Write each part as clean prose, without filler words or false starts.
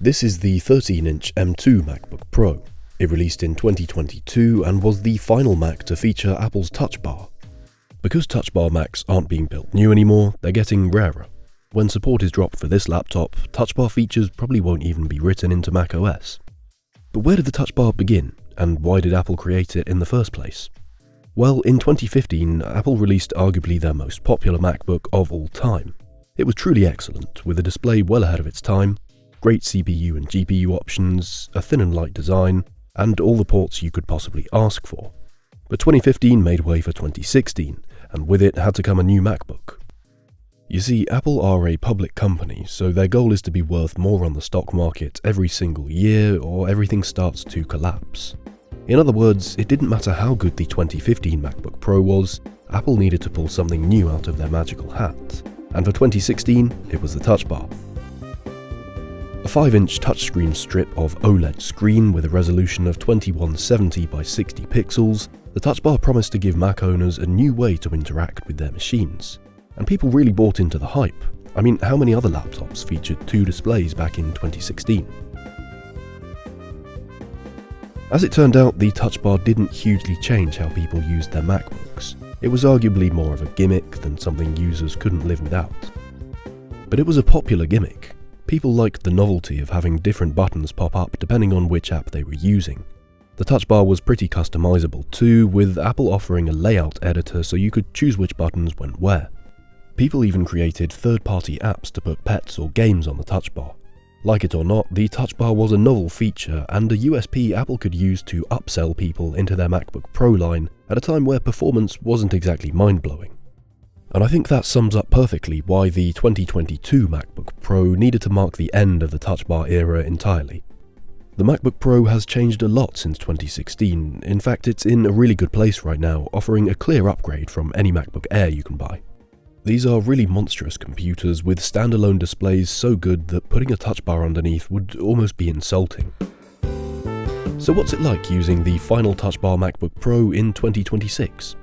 This is the 13-inch M2 MacBook Pro. It released in 2022 and was the final Mac to feature Apple's Touch Bar. Because Touch Bar Macs aren't being built new anymore, they're getting rarer. When support is dropped for this laptop, Touch Bar features probably won't even be written into macOS. But where did the Touch Bar begin, and why did Apple create it in the first place? Well, in 2015, Apple released arguably their most popular MacBook of all time. It was truly excellent, with a display well ahead of its time, great CPU and GPU options, a thin and light design, and all the ports you could possibly ask for. But 2015 made way for 2016, and with it had to come a new MacBook. You see, Apple are a public company, so their goal is to be worth more on the stock market every single year, or everything starts to collapse. In other words, it didn't matter how good the 2015 MacBook Pro was, Apple needed to pull something new out of their magical hat. And for 2016, it was the Touch Bar. A 5-inch touchscreen strip of OLED screen with a resolution of 2170 by 60 pixels, the Touch Bar promised to give Mac owners a new way to interact with their machines. And people really bought into the hype. I mean, how many other laptops featured two displays back in 2016? As it turned out, the Touch Bar didn't hugely change how people used their MacBooks. It was arguably more of a gimmick than something users couldn't live without. But it was a popular gimmick. People liked the novelty of having different buttons pop up depending on which app they were using. The Touch Bar was pretty customizable too, with Apple offering a layout editor so you could choose which buttons went where. People even created third-party apps to put pets or games on the Touch Bar. Like it or not, the Touch Bar was a novel feature and a USP Apple could use to upsell people into their MacBook Pro line at a time where performance wasn't exactly mind-blowing. And I think that sums up perfectly why the 2022 MacBook Pro needed to mark the end of the Touch Bar era entirely. The MacBook Pro has changed a lot since 2016, in fact it's in a really good place right now, offering a clear upgrade from any MacBook Air you can buy. These are really monstrous computers with standalone displays so good that putting a Touch Bar underneath would almost be insulting. So what's it like using the final Touch Bar MacBook Pro in 2026?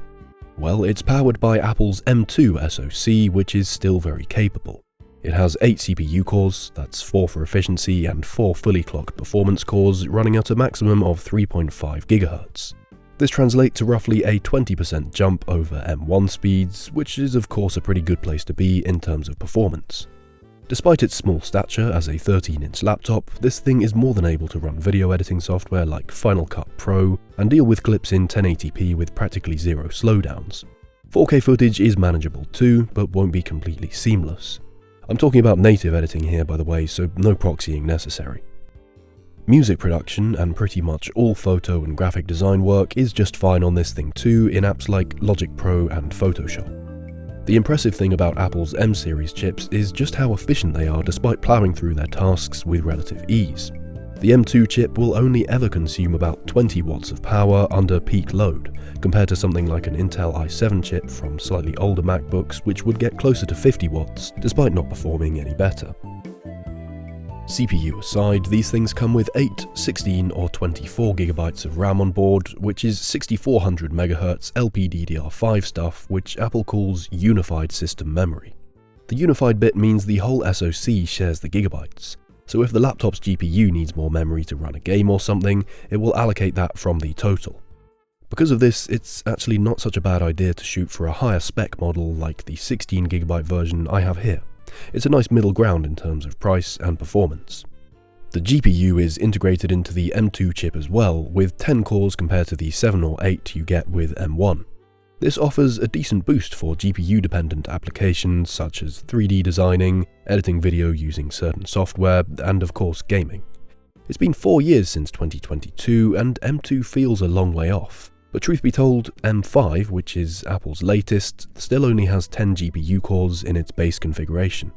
Well, it's powered by Apple's M2 SoC, which is still very capable. It has 8 CPU cores, that's 4 for efficiency and 4 fully clocked performance cores running at a maximum of 3.5 GHz. This translates to roughly a 20% jump over M1 speeds, which is of course a pretty good place to be in terms of performance. Despite its small stature as a 13-inch laptop, this thing is more than able to run video editing software like Final Cut Pro and deal with clips in 1080p with practically zero slowdowns. 4K footage is manageable too, but won't be completely seamless. I'm talking about native editing here by the way, so no proxying necessary. Music production and pretty much all photo and graphic design work is just fine on this thing too in apps like Logic Pro and Photoshop. The impressive thing about Apple's M-series chips is just how efficient they are despite plowing through their tasks with relative ease. The M2 chip will only ever consume about 20 watts of power under peak load, compared to something like an Intel i7 chip from slightly older MacBooks which would get closer to 50 watts despite not performing any better. CPU aside, these things come with 8, 16 or 24 GB of RAM on board, which is 6400 MHz LPDDR5 stuff, which Apple calls Unified System Memory. The unified bit means the whole SoC shares the gigabytes, so if the laptop's GPU needs more memory to run a game or something, it will allocate that from the total. Because of this, it's actually not such a bad idea to shoot for a higher spec model like the 16GB version I have here. It's a nice middle ground in terms of price and performance. The GPU is integrated into the M2 chip as well, with 10 cores compared to the 7 or 8 you get with M1. This offers a decent boost for GPU-dependent applications such as 3D designing, editing video using certain software, and of course gaming. It's been 4 years since 2022 and M2 feels a long way off. But truth be told, M5, which is Apple's latest, still only has 10 GPU cores in its base configuration.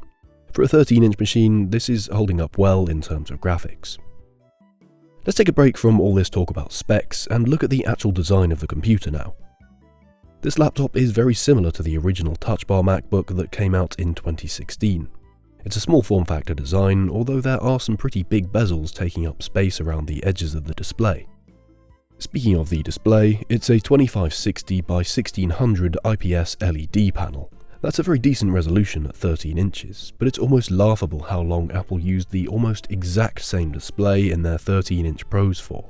For a 13-inch machine, this is holding up well in terms of graphics. Let's take a break from all this talk about specs and look at the actual design of the computer now. This laptop is very similar to the original Touch Bar MacBook that came out in 2016. It's a small form factor design, although there are some pretty big bezels taking up space around the edges of the display. Speaking of the display, it's a 2560 by 1600 IPS LED panel. That's a very decent resolution at 13 inches, but it's almost laughable how long Apple used the almost exact same display in their 13-inch Pros for.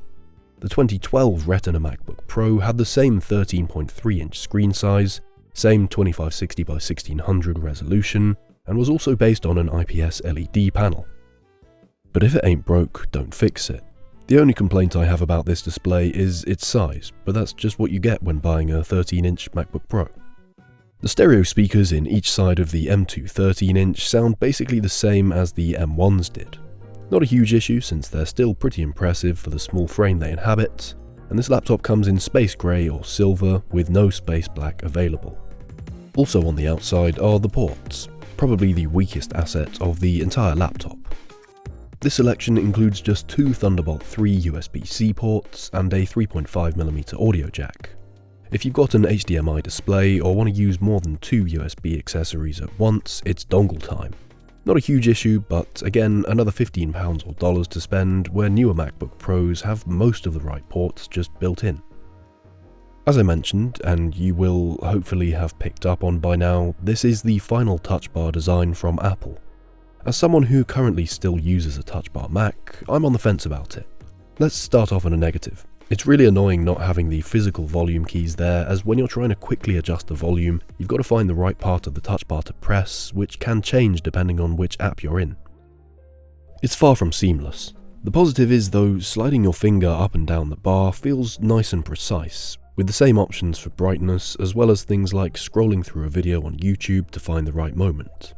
The 2012 Retina MacBook Pro had the same 13.3-inch screen size, same 2560 by 1600 resolution, and was also based on an IPS LED panel. But if it ain't broke, don't fix it. The only complaint I have about this display is its size, but that's just what you get when buying a 13-inch MacBook Pro. The stereo speakers in each side of the M2 13-inch sound basically the same as the M1s did. Not a huge issue since they're still pretty impressive for the small frame they inhabit, and this laptop comes in space grey or silver with no space black available. Also on the outside are the ports, probably the weakest asset of the entire laptop. This selection includes just two Thunderbolt 3 USB-C ports and a 3.5mm audio jack. If you've got an HDMI display or want to use more than two USB accessories at once, it's dongle time. Not a huge issue, but again, another £15 or dollars to spend where newer MacBook Pros have most of the right ports just built in. As I mentioned, and you will hopefully have picked up on by now, this is the final Touch Bar design from Apple. As someone who currently still uses a Touch Bar Mac, I'm on the fence about it. Let's start off on a negative. It's really annoying not having the physical volume keys there, as when you're trying to quickly adjust the volume, you've got to find the right part of the touch bar to press, which can change depending on which app you're in. It's far from seamless. The positive is though, sliding your finger up and down the bar feels nice and precise, with the same options for brightness as well as things like scrolling through a video on YouTube to find the right moment.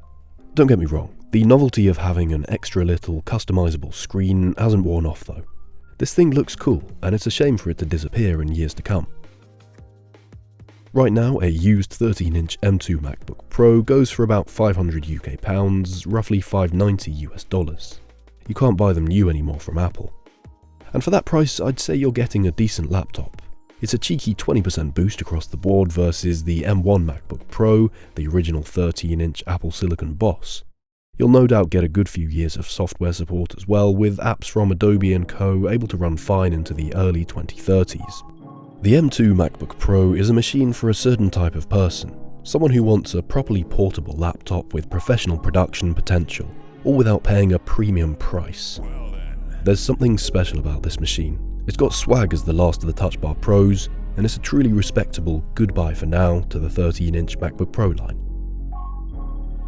Don't get me wrong, the novelty of having an extra little customizable screen hasn't worn off though. This thing looks cool, and it's a shame for it to disappear in years to come. Right now, a used 13-inch M2 MacBook Pro goes for about 500 UK pounds, roughly $590 US. You can't buy them new anymore from Apple. And for that price, I'd say you're getting a decent laptop. It's a cheeky 20% boost across the board versus the M1 MacBook Pro, the original 13-inch Apple Silicon Boss. You'll no doubt get a good few years of software support as well, with apps from Adobe and Co. able to run fine into the early 2030s. The M2 MacBook Pro is a machine for a certain type of person, someone who wants a properly portable laptop with professional production potential, all without paying a premium price. There's something special about this machine. It's got swag as the last of the Touch Bar Pros, and it's a truly respectable goodbye for now to the 13-inch MacBook Pro line.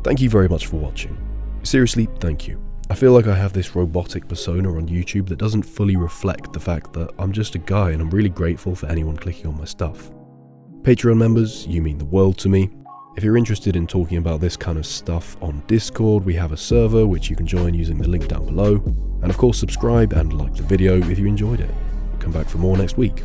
Thank you very much for watching. Seriously, thank you. I feel like I have this robotic persona on YouTube that doesn't fully reflect the fact that I'm just a guy, and I'm really grateful for anyone clicking on my stuff. Patreon members, you mean the world to me. If you're interested in talking about this kind of stuff on Discord, we have a server which you can join using the link down below. And of course, subscribe and like the video if you enjoyed it. Come back for more next week.